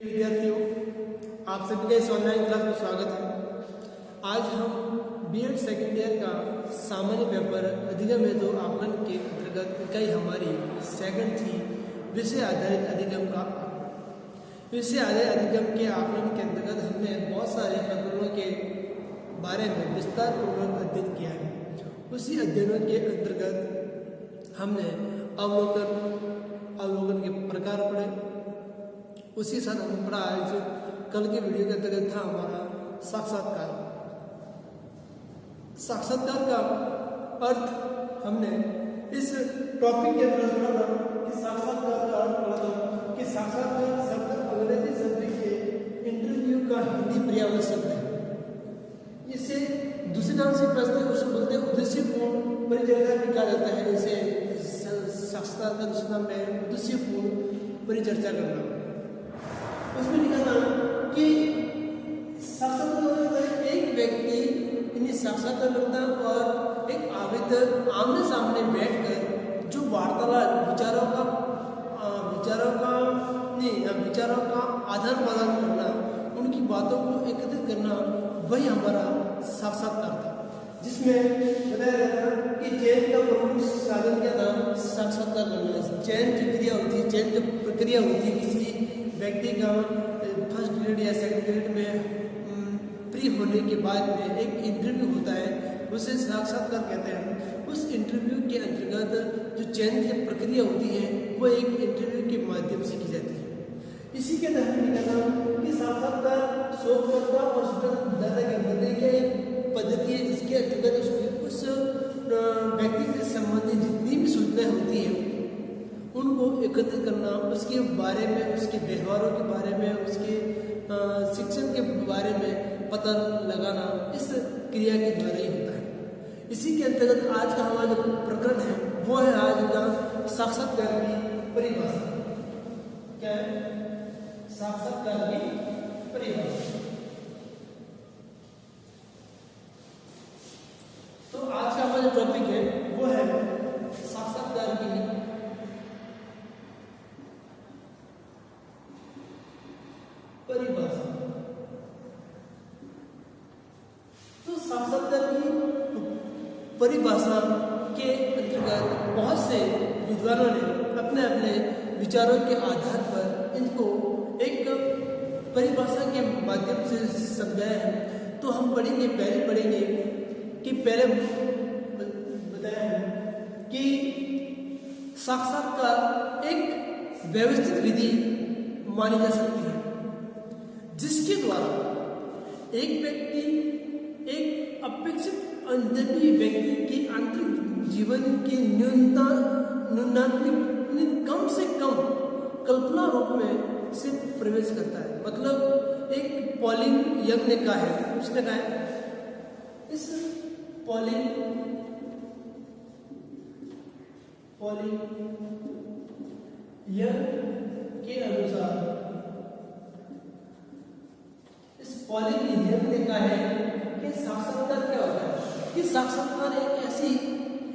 विद्यार्थियों, आप सभी का इस ऑनलाइन क्लास में स्वागत है। आज हम बीएड सेकेंड ईयर का सामान्य पेपर अधिगम हेतु आकलन के अंतर्गत इकाई हमारी सेकंड थी विषय आधारित अधिगम का। विषय आधारित अधिगम के आकलन के अंतर्गत हमने बहुत सारे प्रकरणों के बारे में विस्तार पूर्वक अध्ययन किया है। उसी अध्ययनों के अंतर्गत हमने अवलोकन के प्रकार पढ़े। उसी साथ हम पढ़ा है जो कल के वीडियो के अंतर्गत था हमारा साक्षात्कार। साक्षात्कार का अर्थ हमने इस टॉपिक के अंदर पढ़ा था कि साक्षात्कार का अर्थ पढ़ा था कि साक्षात्कार शब्द अंग्रेजी शब्द के इंटरव्यू का हिंदी पर्यायवाची शब्द है। इसे दूसरे नाम से प्रश्न उसे बोलते हैं उद्देश्यपूर्ण परिचर्चा भी कहा जाता है। इसे साक्षात्कार का दूसरा नाम है उद्देश्यपूर्ण परिचर्चा करना। उसमें लिखा था कि साक्षात्कार एक व्यक्ति यानी साक्षात्कारकर्ता और एक आवेदक आमने सामने बैठकर जो वार्तालाप विचारों का आदान प्रदान करना, उनकी बातों को एकत्रित करना, वही हमारा साक्षात्कार था। जिसमें बताया गया था कि चयन का प्रमुख साधन क्या था? साक्षात्कार करना। चयन की क्रिया होती है, चयन की प्रक्रिया होती है किसी व्यक्ति का फर्स्ट ग्रेड या सेकंड ग्रेड में प्री होने के बाद में एक इंटरव्यू होता है, उसे साक्षात्कार कहते हैं। उस इंटरव्यू के अंतर्गत जो चयन की प्रक्रिया होती है वो एक इंटरव्यू के माध्यम से की जाती है। इसी के तहत लिखा था कि साक्षात्कार शोधकर्ता और सूचनादाता के मध्य की एक पद्धति है जिसके अंतर्गत उस व्यक्ति से संबंधित जितनी भी सूचनाएं होती हैं उनको एकत्रित करना, उसके बारे में, उसके व्यवहारों के बारे में, उसके शिक्षण के बारे में पता लगाना इस क्रिया के द्वारा ही होता है। इसी के अंतर्गत आज का हमारा जो प्रकरण है वो है आज का साक्षात्कार की परिभाषा। क्या है? साक्षात्कार की परिभाषा। तो आज का हमारा जो टॉपिक है वो है साक्षात्कार की परिभाषा। तो साक्षात्कार की परिभाषा के अंतर्गत बहुत से विद्वानों ने अपने अपने विचारों के आधार पर इनको एक परिभाषा के माध्यम से समझाया है। तो हम पढ़ेंगे कि पहले बताया है कि साक्षात्कार एक व्यवस्थित विधि मानी जा सकती है जिसके द्वारा एक व्यक्ति एक अपेक्षित अजनबी व्यक्ति की आंतरिक जीवन की न्यूनात्मक कम से कम कल्पना रूप में से प्रवेश करता है। मतलब एक पॉलिन यंग ने कहा है, उसने कहा है इस पॉलिन यंग के अनुसार पॉलिन यंग ने कहा है कि साक्षात्कार क्या होता है? कि साक्षात्कार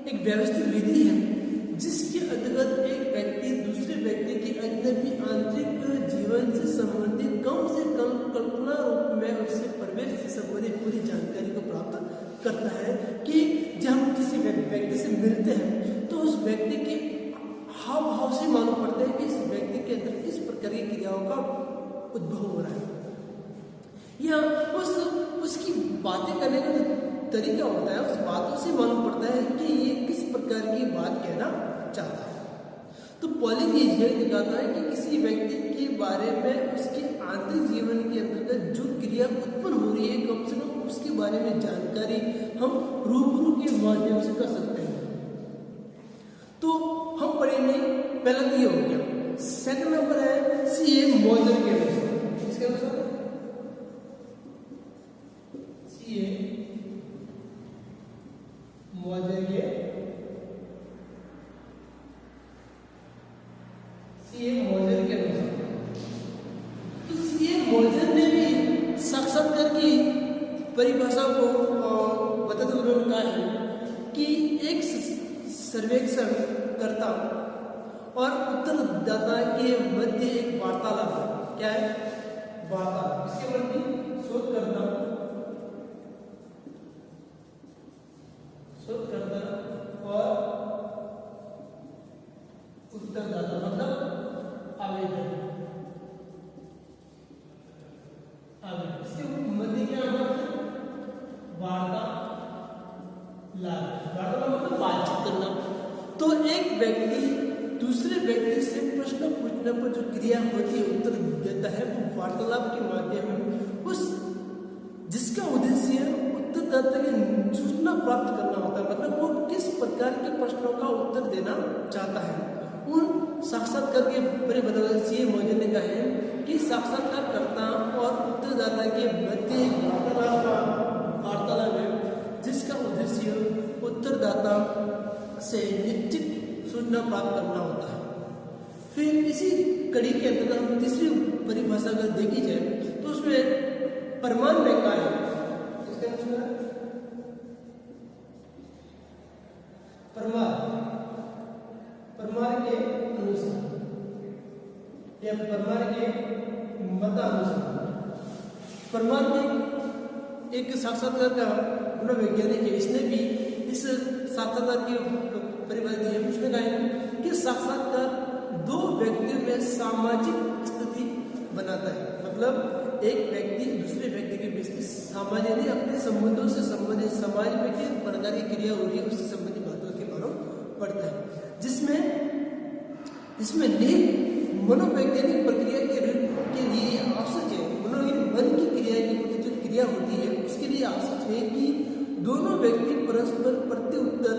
एक व्यवस्थित विधि है जिसके अंतर्गत एक व्यक्ति दूसरे व्यक्ति के अजनबी आंतरिक जीवन से संबंधित कम से कम कल्पना रूप में उससे प्रवेश से संबंधित पूरी जानकारी को प्राप्त करता है। कि जब हम किसी व्यक्ति से मिलते हैं तो उस व्यक्ति के हाव भाव से मालूम पड़ता है कि इस व्यक्ति के अंदर किस प्रकार की क्रियाओं का उद्भव हो रहा है या उसकी बातें करने का जो तरीका होता है उस बातों से मालूम पड़ता है कि ये किस प्रकार की बात कहना चाहता है। तो पॉलिन ये दिखाता है कि किसी व्यक्ति के बारे में उसके आंतरिक जीवन के अंतर्गत जो क्रिया उत्पन्न हो रही है कम से कम उसके बारे में जानकारी हम रूबरू के माध्यम से कर सकते हैं। तो हम पढ़ेंगे, पहला तो ये हो गया। सेकंड नंबर है सीए मॉडल के अनुसार। इसके अनुसार मॉडल के अनुसार तो सीए मॉडल ने भी साक्षात्कार की परिभाषा को बताते हुए उन्होंने कहा है कि एक सर्वेक्षण करता और उत्तरदाता के मध्य एक वार्तालाप। क्या है? वार्तालाप, इसके ऊपर भी शोधकर्ता और उत्तरदाता मतलब आवेदन। इसके मध्य क्या होगा? वार्तालाप मतलब बातचीत करना। तो एक व्यक्ति दूसरे व्यक्ति से प्रश्न पूछने पर जो क्रिया होती है, उत्तर देता है, वो वार्तालाप के माध्यम में उस जिसका उद्देश्य उत्तरदाता की सूचना प्राप्त करना होता है, मतलब वो किस प्रकार के प्रश्नों का उत्तर देना चाहता है। उन साक्षात्कार के परिभाषा ये मौजूद ने कहा है कि साक्षात्कारकर्ता और उत्तरदाता के मध्य वार्तालाप है जिसका उद्देश्य उत्तरदाता से निश्चित सूचना प्राप्त करना होता है। फिर इसी कड़ी के अंतर्गत हम तीसरी परिभाषा अगर देखी जाए तो उसमें प्रमाण में क्या है? प्रमाण के अनुसार या प्रमाण के मतानुसार। प्रमाण में एक साक्षात्कार का मनोवैज्ञानिक है, इसने भी इस साक्षात्कार की परिभाषा दी है। उसने कहा है कि साक्षात्कार दो व्यक्तियों में सामाजिक स्थिति बनाता है, मतलब एक व्यक्ति दूसरे व्यक्ति के बीच सामाजिक नहीं, अपने संबंधों से संबंधित समाज में किस प्रकार की क्रिया हो रही है उससे संबंधित बातों के मालूम पड़ता है, जिसमें मनोवैज्ञानिक प्रक्रिया के लिए आवश्यक है। मन की क्रिया की जो क्रिया होती है उसके लिए आवश्यक है कि दोनों व्यक्ति परस्पर प्रत्युत्तर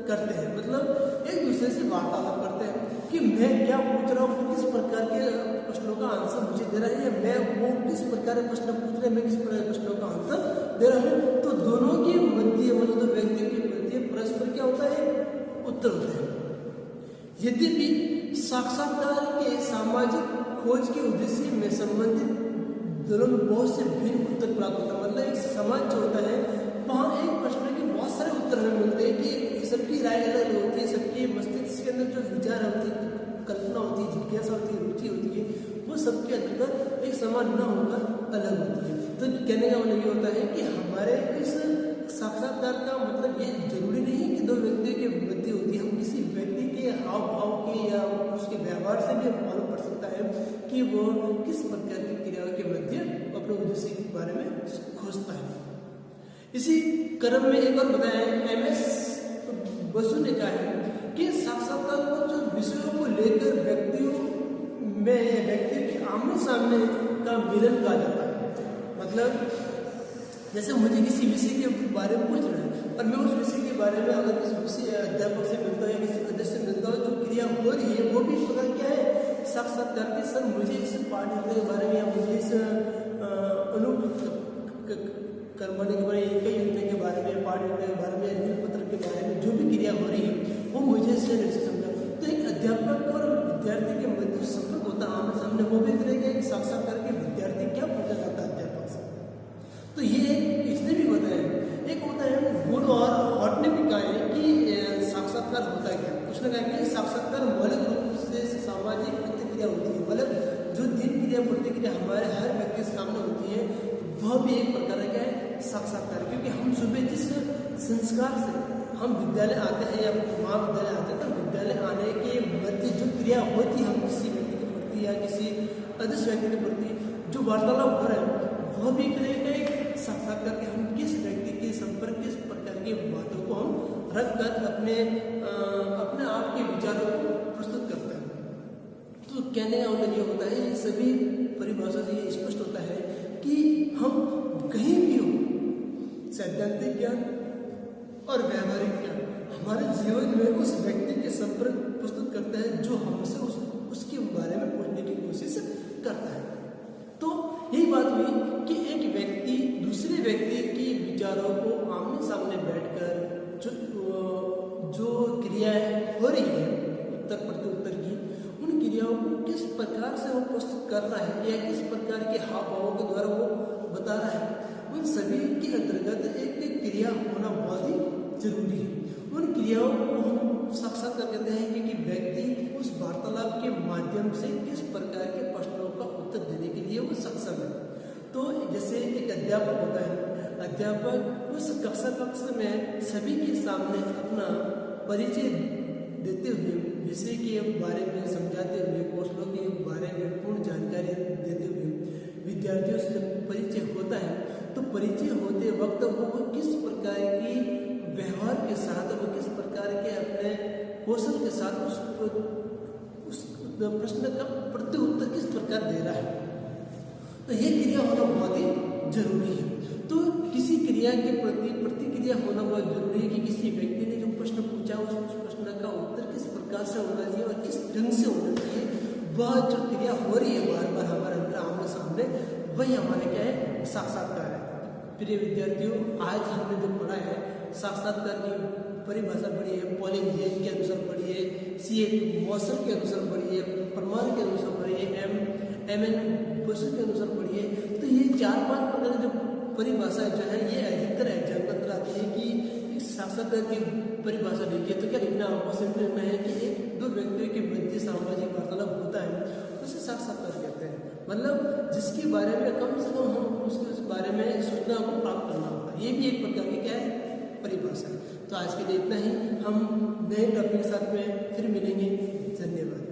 करते हैं, मतलब एक दूसरे से वार्तालाप करते हैं कि मैं क्या पूछ रहा हूँ, किस प्रकार के प्रश्नों का आंसर मुझे दे रहा है, या मैं वो किस प्रकार के प्रश्न पूछ रहे हैं, मैं किस प्रकार के प्रश्नों का आंसर दे रहा हूँ। तो दोनों के मध्य मतलब व्यक्तियों के मध्य परस्पर क्या होता है? उत्तर होते हैं। यद्यपि साक्षात्कार के सामाजिक खोज के उद्देश्य में संबंधित दोनों में बहुत से भिन्न उत्तर प्राप्त होता है, मतलब एक समाज जो होता है वहाँ एक प्रश्न के बहुत सारे उत्तर हमें मिलते हैं कि सबकी राय अलग होती है, सबके मस्तिष्क के अंदर जो विचार होती है, कल्पना होती है, जिज्ञासा होती है, रुचि होती है, वो सबके अंतर्गत एक समान न होकर अलग होती है। तो कहने का मतलब ये होता है कि हमारे इस साक्षात्कार का मतलब ये जरूरी नहीं कि दो व्यक्तियों के मध्य होती है, हम किसी व्यक्ति के हाव भाव के या उसके व्यवहार से भी मालूम पड़ सकता है कि वो किस प्रकार की क्रियाओं के मध्य अपने उद्देश्य के बारे में खोजता है। इसी क्रम में एक और बताया MS बसु ने कहा है कि साक्षात्कार को जो विषयों को लेकर व्यक्तियों के आमने सामने का मिलन कहा जाता है। मतलब जैसे मुझे किसी विषय के बारे में पूछ रहा है और मैं उस विषय के बारे में अगर किसी विषय अध्यापक से मिलता हूँ या किसी अध्यक्ष से मिलता हूँ, जो क्रिया हो रही है वो भी पता क्या है? साक्षात्कार के सर मुझे इस पाठ्यक्रम के बारे में या मुझे इस कर्मणी के बारे में, कई युक्ति के बारे में, पाठ्यक्रम के बारे में, नीलपत्र के बारे में जो भी क्रिया हो रही है वो मुझे से नहीं समझा। तो एक अध्यापक और विद्यार्थी के मध्य संपर्क होता है आमने सामने, वो भी करेगा एक साक्षात्कार के विद्यार्थी क्या पूछा जाता है अध्यापक से। तो ये इसने भी बताया। एक होता है गुड और हॉट ने भी कहा है कि साक्षात्कार होता है क्या? उसने कहा कि साक्षात्कार मौलिक रूप से सामाजिक प्रतिक्रिया होती है, मतलब जो दिनक्रिया प्रतिक्रिया हमारे हर व्यक्ति के सामने होती है वह भी एक प्रकार का है साक्षात्कार। क्योंकि हम सुबह जिस संस्कार से हम विद्यालय आते हैं या महाविद्यालय आते हैं, तो विद्यालय आने के मध्य जो क्रिया होती है हम किसी व्यक्ति के प्रति या किसी अदृश्य व्यक्ति के प्रति जो वार्तालाप हो रहा है वह भी करेगा एक साक्षात्कार के हम किस व्यक्ति के संपर्क किस प्रकार की बातों को हम रख कर अपने आप के विचारों को प्रस्तुत करते हैं। तो कहने का मतलब ये होता है, ये सभी परिभाषा से ये स्पष्ट होता है कि हम कहीं भी हो, सैद्धांतिक ज्ञान और व्यावहारिक ज्ञान हमारे जीवन में उस व्यक्ति के संपर्क प्रस्तुत करता है जो हमसे उसके बारे में पूछने की कोशिश करता है। तो यही बात हुई कि एक व्यक्ति दूसरे व्यक्ति के विचारों को आमने सामने बैठकर जो क्रियाएं हो रही है उत्तर प्रत्युत्तर की, उन क्रियाओं को किस प्रकार से वो प्रस्तुत कर रहा है या किस प्रकार के हाव भावों के द्वारा वो बता रहा है, उन सभी के अंतर्गत एक क्रिया होना बहुत ही जरूरी है। उन क्रियाओं को हम साक्षात्कार कहते हैं कि व्यक्ति उस वार्तालाप के माध्यम से किस प्रकार के प्रश्नों का उत्तर देने के लिए वो सक्षम है। जैसे एक अध्यापक होता है, अध्यापक उस कक्षा में सभी के सामने अपना परिचय देते हुए, विषय के बारे में समझाते हुए, कौशलों के बारे में पूर्ण जानकारी देते हुए विद्यार्थियों से जब परिचय होता है तो परिचय होते वक्त वो किस प्रकार की व्यवहार के साथ, वो किस प्रकार के अपने कौशल के साथ उस प्रश्न का प्रत्युत्तर किस प्रकार दे रहा है, तो ये क्रिया होना बहुत ही जरूरी है। तो किसी क्रिया के प्रति प्रतिक्रिया होना बहुत जरूरी है कि किसी व्यक्ति ने जो प्रश्न पूछा उस प्रश्न का उत्तर किस प्रकार से होना चाहिए और किस ढंग से होना चाहिए। वह जो क्रिया हो रही है बार बार हमारे अंदर आमने सामने, वही हमारे क्या है, साक्षात्कार है। प्रिय विद्यार्थियों, आज हमने जो पढ़ा है साक्षात्कार की परिभाषा पढ़ी है, पॉलिंग जेन के अनुसार पढ़ी है, C.A. मॉसल के अनुसार पढ़ी है, परमार के अनुसार पढ़ी है, M.N. बोसर के अनुसार पढ़ी है। तो ये 4-5 प्रकार जो परिभाषा जो है ये अधिकतर एग्जाम के अंदर आती है कि साक्षात्कार की परिभाषा लिखिए। तो क्या लिखना आपको सिंपल लिखना है कि एक दो व्यक्तियों के मध्य सामाजिक वार्तालाप होता है उसे साक्षात्कार कहते हैं। मतलब जिसके बारे में कम से कम हम उसके बारे में सूचना को प्राप्त करना होगा, ये भी एक प्रकार की क्या है, परिभाषा है। तो आज के लिए इतना ही, हम नए टॉपिक के साथ में फिर मिलेंगे। धन्यवाद।